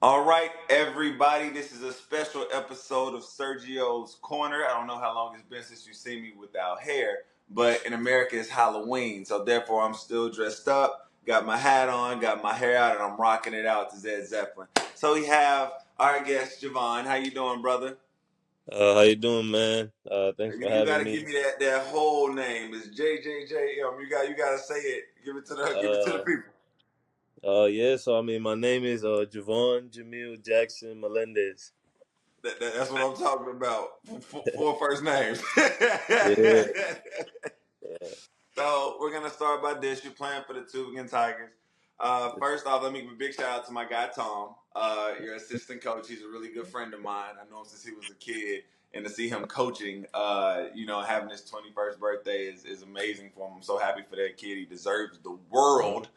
All right, everybody. This is a special episode of Sergio's Corner. I don't know how long it's been since you've seen me without hair, but in America it's Halloween, so therefore I'm still dressed up, got my hat on, got my hair out, and I'm rocking it out to Zed Zeppelin. So we have our guest Jhivvan. How you doing, brother? How you doing, man? Thanks for You got having to give me. me that whole name. It's JJJM. You got to say it. Give it to the Uh, people. yeah. So my name is Jhivvan Jamil Jackson Melendez. That's what I'm talking about. Four first names. Yeah. Yeah. So we're gonna start by this. You're playing for the Tübingen Tigers. First off, let me give a big shout out to my guy Tom, your assistant coach. He's a really good friend of mine. I know him since he was a kid, and to see him coaching, having his 21st birthday is amazing for him. I'm so happy for that kid. He deserves the world.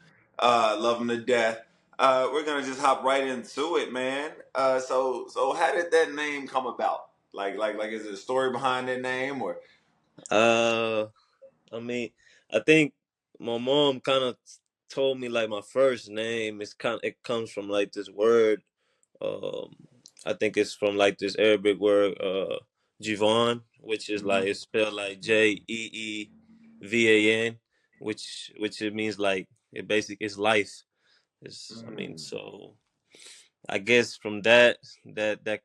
Love him to death. We're gonna just hop right into it, man. So how did that name come about? Like, is it a story behind that name or? Uh, I mean, I think my mom kind of told me like my first name is it comes from like this word. Um, I think it's from like this Arabic word, Jhivvan, which is like it's spelled like Jeevan, which it means like it basically is life. So I guess from that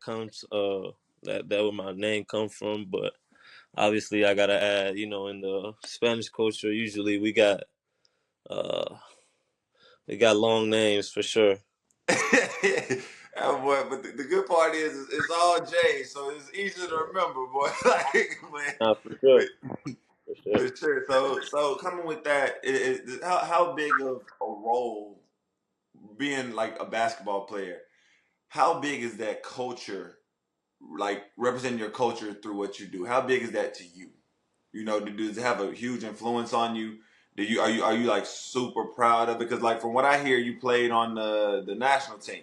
comes that where my name comes from, but obviously I gotta add, in the Spanish culture, usually uh we got long names for sure. Oh boy, but the good part is it's all J, so it's easy to remember, boy. Like, man, Nah, for sure, but, for sure. but sure. So coming with that, how big of a role being like a basketball player? How big is that culture? Like representing your culture through what you do. How big is that to you? Does it have a huge influence on you? Are you like super proud of it? Because like from what I hear, you played on the national team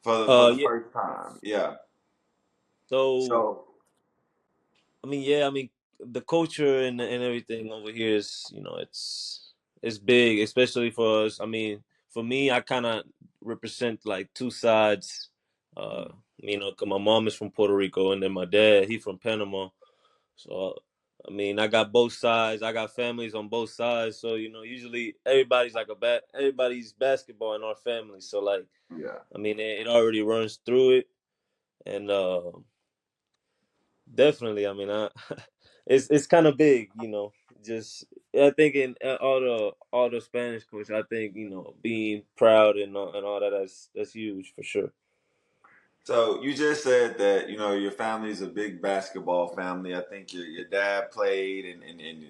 for the Yeah. first time. Yeah. So So yeah, the culture and everything over here is, it's big, especially for us. For me, I kind of represent like two sides. 'Cause my mom is from Puerto Rico, and then my dad, he from Panama. So, I got both sides. I got families on both sides. So, usually everybody's like everybody's basketball in our family. So, like, yeah. it already runs through it, and definitely, it's kind of big, Just I think in all the Spanish coach, I think being proud and all that that's huge for sure. So you just said that your family is a big basketball family. I think your dad played, and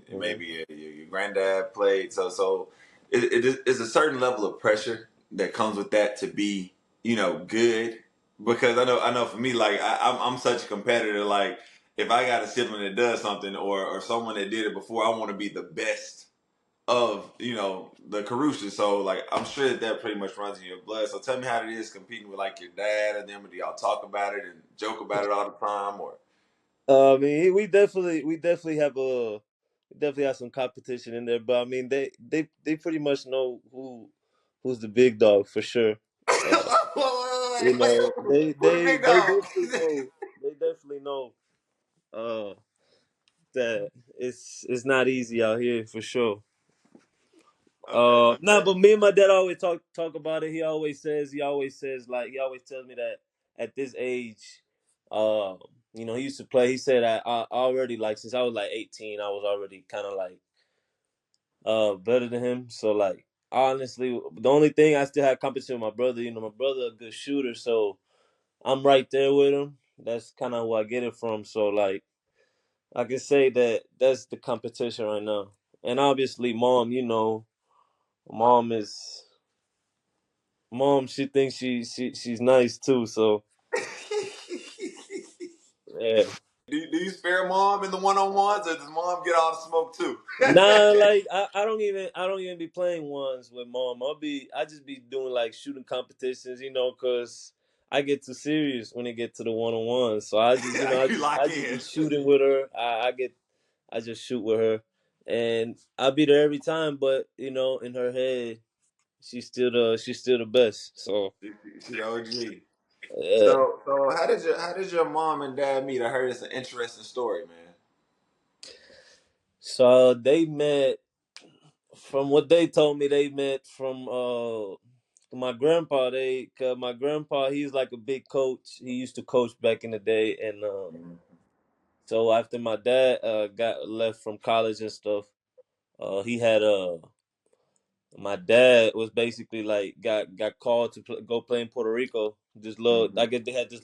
Hmm. maybe your granddad played. So it is a certain level of pressure that comes with that to be good. Because I know for me, like I'm such a competitor. Like if I got a sibling that does something or someone that did it before, I want to be the best of the Keruschs. So like I'm sure that pretty much runs in your blood. So tell me how it is competing with like your dad and them. Do y'all talk about it and joke about it all the time? Or We definitely have some competition in there, but they pretty much know who's the big dog for sure. Uh, Who the big they dog? definitely know uh that it's not easy out here for sure. Okay, No, okay. but me and my dad always talk about it. He always says like he always tells me that at this age, uh, he used to play. He said I already like since I was like 18, I was already kind of like better than him. So like honestly, the only thing I still had competition with my brother. My brother a good shooter, so I'm right there with him. That's kind of where I get it from. So like I can say that that's the competition right now. And obviously, mom is mom. She thinks she's nice too. So yeah. Do you spare mom in the one-on-ones, or does mom get all the smoke too? Nah, like I don't even be playing ones with mom. I just be doing like shooting competitions, cause I get too serious when it get to the one on ones. So I just I You just lock I just be in. shooting with her. I just shoot with her, and I beat her every time. But in her head, she's still the best. So She the OG. yeah. So how did your mom and dad meet? I heard it's an interesting story, man. So they met from what they told me. They met from my grandpa. My grandpa, he's like a big coach. He used to coach back in the day, and so after my dad got left from college and stuff, he had my dad was basically like got called to go play in Puerto Rico. This little, Mm-hmm. I guess they had this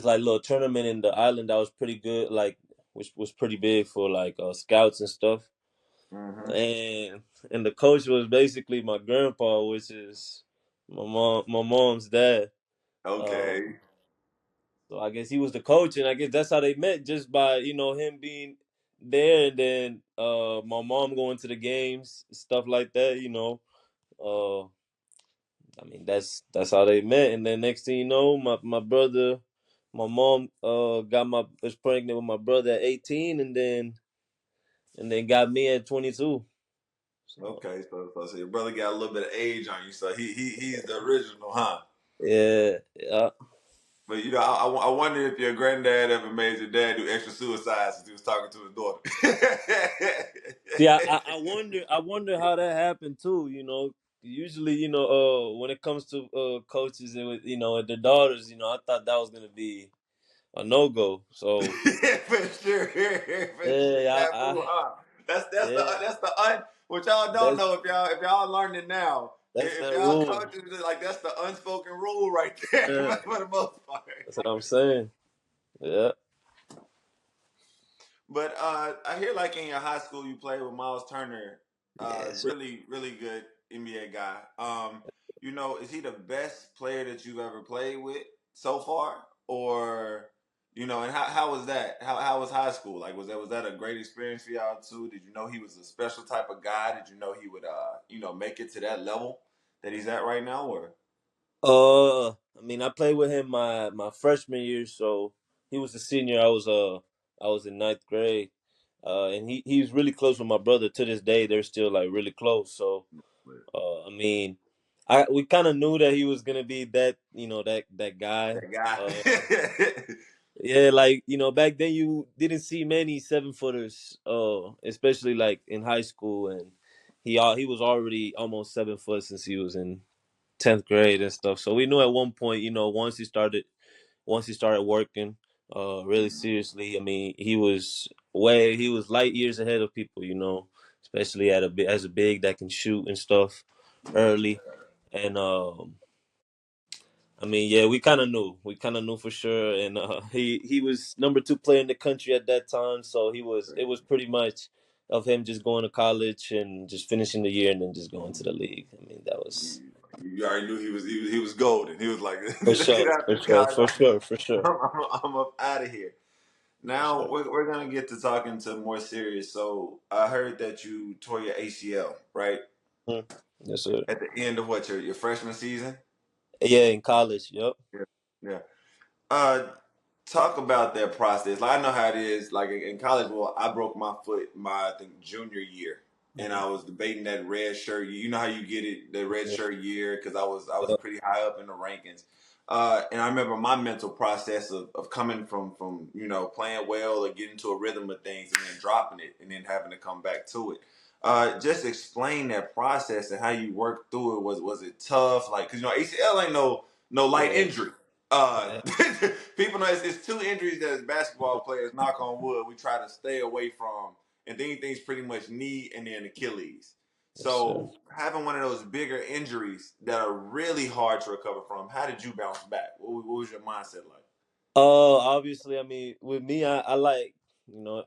like little tournament in the island that was pretty good, like which was pretty big for like scouts and stuff. Mm-hmm. And the coach was basically my grandpa, which is my mom's dad. Uh, Okay. so I guess he was the coach, and I guess that's how they met, just by him being there, and then my mom going to the games, stuff like that. Uh, I mean that's how they met, and then next thing you know, my brother, my mom was pregnant with my brother at 18, and then got me at 22. So Okay. So your brother got a little bit of age on you, so he's the original, huh? yeah, yeah. But I wonder if your granddad ever made your dad do extra suicides since he was talking to his daughter. See, I wonder how that happened too. Usually, when it comes to coaches and with their daughters, I thought that was gonna be a no go. So For sure, for sure. yeah, Taboo, huh? yeah, That's the what y'all don't that's know if y'all learned it now. that's If that y'all rule. coaches like that's the unspoken rule right there Yeah, for the most part. that's what I'm saying. Yeah, But I hear like in your high school you played with Miles Turner, yeah. So, really really good NBA guy. Is he the best player that you've ever played with so far, or and how was that? How was high school? Like was that a great experience for y'all too? Did you know he was a special type of guy? Did you know he would make it to that level that he's at right now? Or I mean, I played with him my freshman year, so he was a senior. I was in ninth grade, and he's really close with my brother to this day. They're still like really close. So I mean, we kind of knew that he was gonna be that guy. that guy? Yeah, like back then you didn't see many 7 footers, especially like in high school, and he was already almost 7 foot since he was in 10th grade and stuff. So we knew at one point, once he started working, really seriously. I mean, he was light years ahead of people, especially as a big that can shoot and stuff early. And I mean, yeah, we kind of knew for sure. And he was number 2 player in the country at that time, so it was pretty much of him just going to college and just finishing the year and then just going to the league. I mean, that was You already knew he was golden. He was like, for get sure, out for this sure, college. for sure, for sure, I'm up out of here. for Now sure. we're gonna get to talking to more serious. So I heard that you tore your ACL, right? Mm. Yes, sir. At the end of what your freshman season? Yeah, in college. Yep. Yeah. Yeah. Uh, talk about that process. Like I know how it is. Like in college, well, I broke my foot my I think junior year, and Mhm. I was debating that red shirt. You know how you get it, the red Yeah. shirt year, because I was Yep. pretty high up in the rankings. And I remember my mental process of coming from playing well or getting to a rhythm of things and then dropping it and then having to come back to it. Just explain that process and how you worked through it. Was it tough? Like, because ACL ain't no light Yeah. injury. Yeah. People know it's two injuries that as basketball players, knock on wood, we try to stay away from. And then things pretty much knee and then Achilles. Yes, sir. So having one of those bigger injuries that are really hard to recover from, how did you bounce back? What was your mindset like? Obviously, I mean, with me, I like, you know,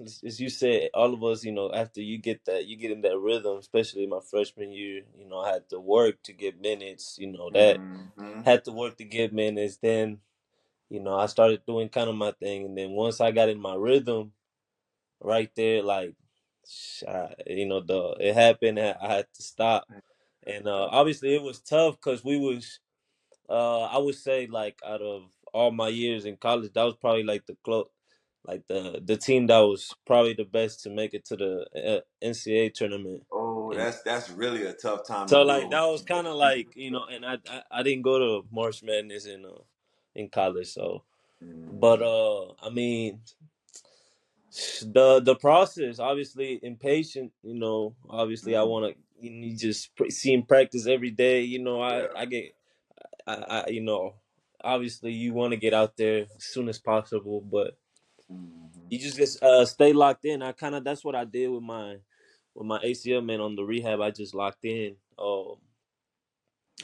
as you said, all of us, after you get in that rhythm, especially my freshman year, I had to work to get minutes, that Mm-hmm. had to work to get minutes. Then, I started doing kind of my thing. And then once I got in my rhythm right there, like, it happened, I had to stop. And obviously it was tough because I would say like out of all my years in college, that was probably like the team that was probably the best to make it to the NCAA tournament. Oh, that's really a tough time to So do like it. that was kind of like, and I didn't go to March Madness in college, so but Mhm. I mean the process, obviously impatient, obviously I Mhm. want to you just see him practice every day, Yeah. I get obviously you want to get out there as soon as possible, but Mhm. you just stay locked in. I kind of That's what I did with my ACL, man. On the rehab, I just locked in.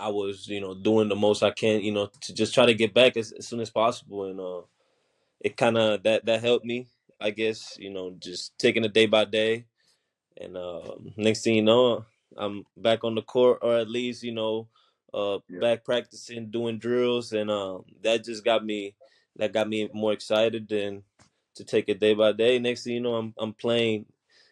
I was, doing the most I can, to just try to get back as soon as possible, and it kind of that helped me, I guess, just taking it day by day, and next thing you know, I'm back on the court, or at least Yeah. back practicing, doing drills, and that got me more excited than to take it day by day. Next thing you know, I'm playing,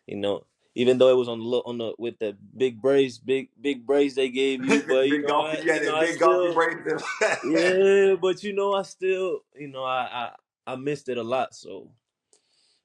you know. Even though it was on the with the big brace they gave you, but Big golf. Yeah, that I big golfy still, bracelet. yeah, but I still, I missed it a lot. So,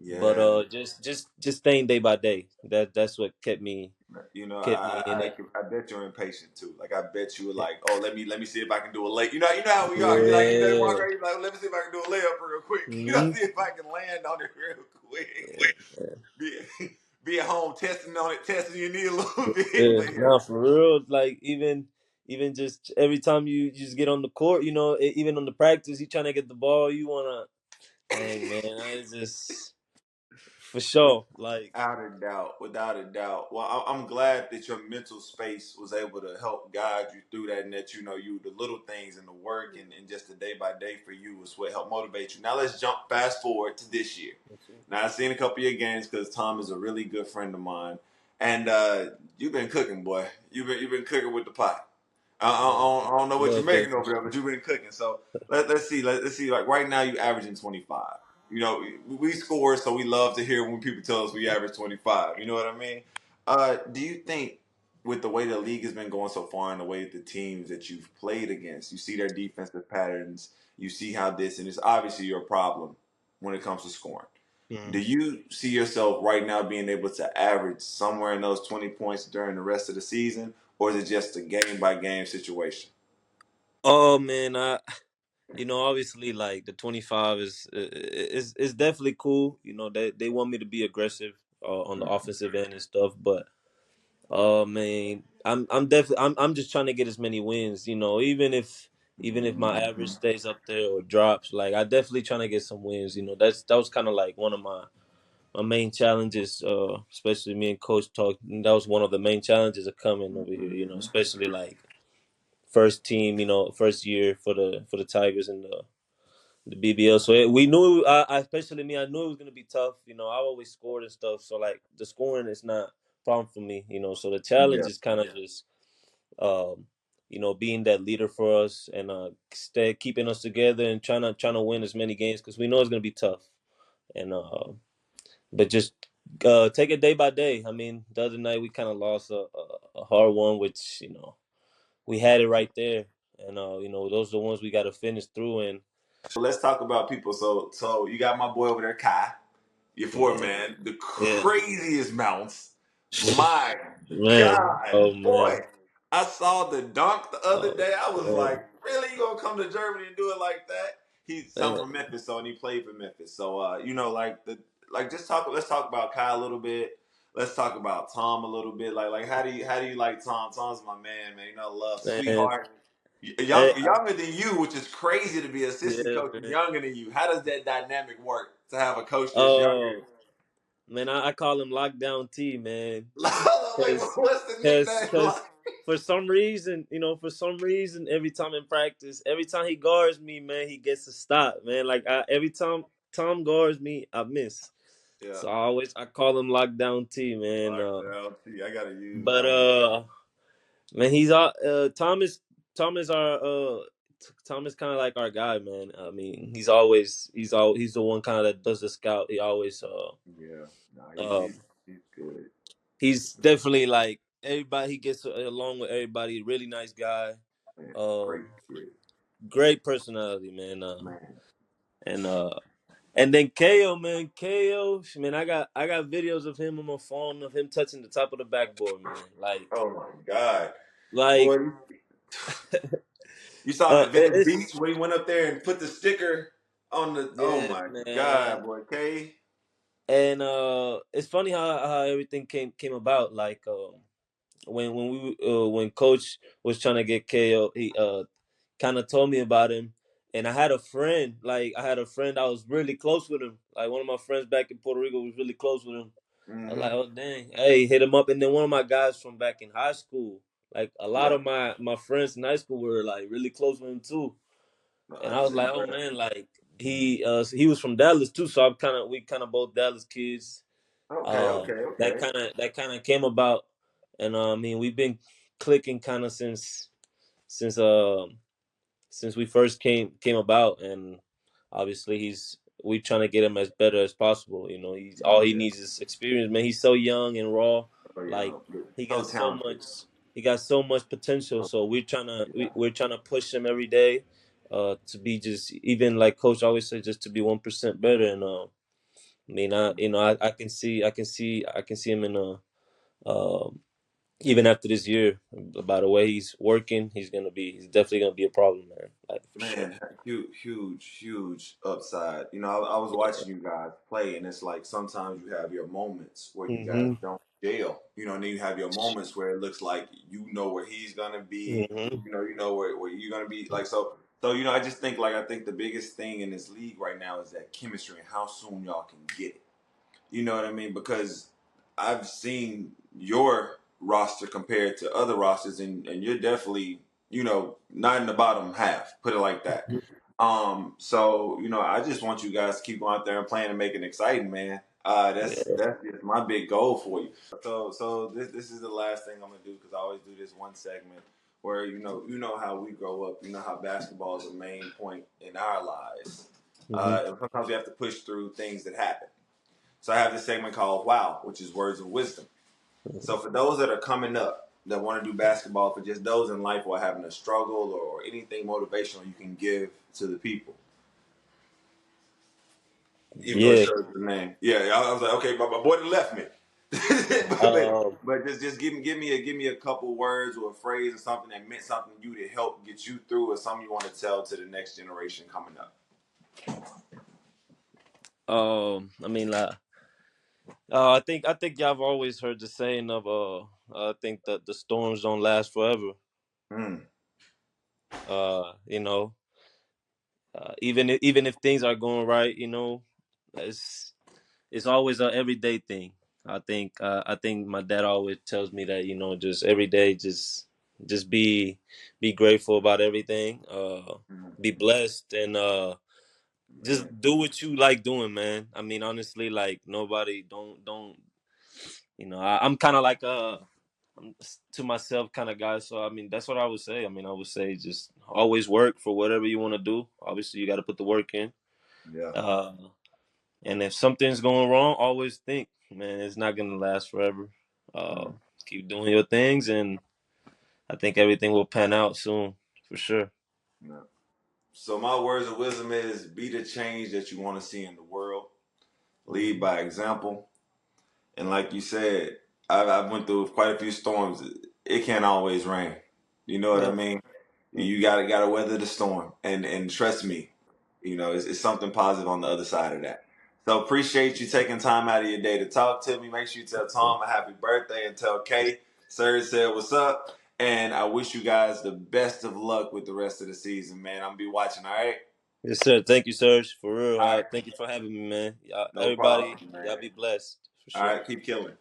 but Yeah. just staying day by day. That's what kept me in it. I bet you're impatient too. Like I bet you were like, oh, let me see if I can do a lay. You know how we are. You like you bet Yeah. Margaret. Like, let me see if I can do a layup real quick. Hmm. See if I can land on it real quick. Yeah. Be, be at home testing on it, testing your knee a little bit. Yeah. But yeah, No, for real. Like even just every time you just get on the court, even on the practice, you trying to get the ball, you wanna. Dang man, it's just for sure. Like without a doubt, without a doubt. Well, I'm glad that your mental space was able to help guide you through that, and that you the little things and the work and just the day by day for you was what helped motivate you. Now let's jump fast forward to this year. Now I've seen a couple of your games because Tom is a really good friend of mine, and you've been cooking, boy. You've been cooking with the pot. man, I don't know what well, you're thank making you. over there, but you've been cooking. So let's see. Let's see. Like right now, you averaging 25. We score, so we love to hear when people tell us we average 25. You know what I mean? Do you think with the way the league has been going so far and the way the teams that you've played against, you see their defensive patterns, you see how this, and it's obviously your problem when it comes to scoring. Mhm. Do you see yourself right now being able to average somewhere in those 20 points during the rest of the season, or is it just a game by game situation? Oh man, obviously like the 25 is definitely cool. They want me to be aggressive on the offensive end and stuff, but oh man, I'm just trying to get as many wins. Even if my average Mhm. stays up there or drops, like I definitely trying to get some wins. That was kind of like one of my main challenges. Especially me and Coach talked. That was one of the main challenges of coming over here. Mhm. Especially like first team. First year for the Tigers and the BBL. So we knew, especially me, I knew it was gonna be tough. I always scored and stuff, so like the scoring is not a problem for me. So the challenge Yeah. is kind of just, um, being that leader for us and stay keeping us together and trying to win as many games because we know it's gonna be tough. And but just take it day by day. I mean, the other night we kind of lost a hard one, which we had it right there, and those are the ones we got to finish through. And So let's talk about people. So you got my boy over there, Kai. Your four yeah, man, the yeah. craziest mounts. My Man, God, oh boy! man, I saw the dunk the other oh day. I was man, like, really? You gonna come to Germany and do it like that? He's some man. from Memphis, so and he played for Memphis. So just talk. Let's talk about Kai a little bit. Let's talk about Tom a little bit. Like how do you like Tom? Tom's my man, man. Love, Man, sweetheart. hey, Younger than you, which is crazy to be assistant yeah, coach man. younger than you. How does that dynamic work to have a coach that's younger? Oh man, I call him Lockdown T, man, Like, because what's the because nickname because like? for some reason, every time in practice, every time he guards me, man, he gets a stop, man. Like every time Tom guards me, I miss. Yeah, So I call him Lockdown T, man. lockdown. See, I gotta use But that one. man, he's our Thomas our Thomas kind of like our guy, man. I mean, he's the one kind of that does the scout. He always Yeah, nah, um he's good. he's definitely like everybody. He gets along with everybody. Really nice guy. Man, great Um, kid, great personality, man. man. And And then KO, man, I got videos of him on my phone of him touching the top of the backboard, man. Oh my God, Like, boy! You saw him at Venice Beach it's when he went up there and put the sticker on the. Oh yeah, my man. God, boy, K. And it's funny how everything came about. Like, when coach was trying to get KO, he kind of told me about him. And I had a friend that was really close with him. Like, one of my friends back in Puerto Rico was really close with him. I was Mm-hmm. like, oh dang, hey, hit him up. And then one of my guys from back in high school, like a lot Yeah, of my friends in high school were like really close with him too. And I that's was like, oh incredible. man, like he was from Dallas too, so we kind of both Dallas kids. Okay, okay, okay. That kind of came about, and I mean we've been clicking kind of since since we first came about, and obviously we trying to get him as better as possible. You know, he's all he Yeah. needs is experience, man. He's so young and raw, Oh like yeah, he so got so talented. much he got so much potential. So Yeah, we're trying to push him every day, to be just even like coach always said, just to be 1% better. And I mean, I can see him in even after this year, by the way he's working, he's definitely gonna be a problem, man. Like for sure. man, huge upside. You know, I was watching you guys play, and it's like sometimes you have your moments where you guys Hmm. don't gel. You know, and then you have your moments where it looks like you know where he's gonna be. Hmm. You know where you're gonna be. Like so. So you know, I just think I think the biggest thing in this league right now is that chemistry and how soon y'all can get it. You know what I mean? Because I've seen your roster compared to other rosters, and you're definitely, you know, not in the bottom half. Put it like that. So you know, I just want you guys to keep going out there and playing and making it exciting, man. Yeah. That's just my big goal for you. So this is the last thing I'm gonna do because I always do this one segment where you know how we grow up. You know how basketball is a main point in our lives. Hmm. And sometimes we have to push through things that happen. So I have this segment called Wow, which is words of wisdom. So for those that are coming up that want to do basketball, for just those in life who are having a struggle or anything motivational you can give to the people, even though it Yeah. shows the name. Yeah, I was like, okay, my boy that left me. Um, but just give me a couple words or a phrase or something that meant something to you to help get you through, or something you want to tell to the next generation coming up. I mean, like, I think y'all have always heard the saying of I think that the storms don't last forever. Mm, You know, even if things are going right, you know, it's it's always a everyday thing. I think my dad always tells me that, you know, just every day, just be grateful about everything. mm, Be blessed, and just man, do what you like doing, man. I mean, honestly, like nobody don't you know. I'm kind of like I'm to myself kind of guy. So I mean, that's what I would say. I mean, I would say just always work for whatever you want to do. Obviously, you got to put the work in. yeah, Uh, and if something's going wrong, always think, man, it's not gonna last forever. Uh, mm, keep doing your things, and I think everything will pan out soon, for sure. yeah. So my words of wisdom is be the change that you want to see in the world. Lead by example. And like you said, I've went through quite a few storms. It can't always rain. You know what I Yeah. mean? You gotta weather the storm. And trust me, you know, it's something positive on the other side of that. So appreciate you taking time out of your day to talk to me. Make sure you tell Tom a happy birthday and tell Kay Serge said what's up. And I wish you guys the best of luck with the rest of the season, man. I'm gonna be watching, all right? Yes, sir. Thank you, Serge. For real. All right. Thank you for having me, man. No Everybody, problem, man. y'all be blessed, for All sure. right, keep killing.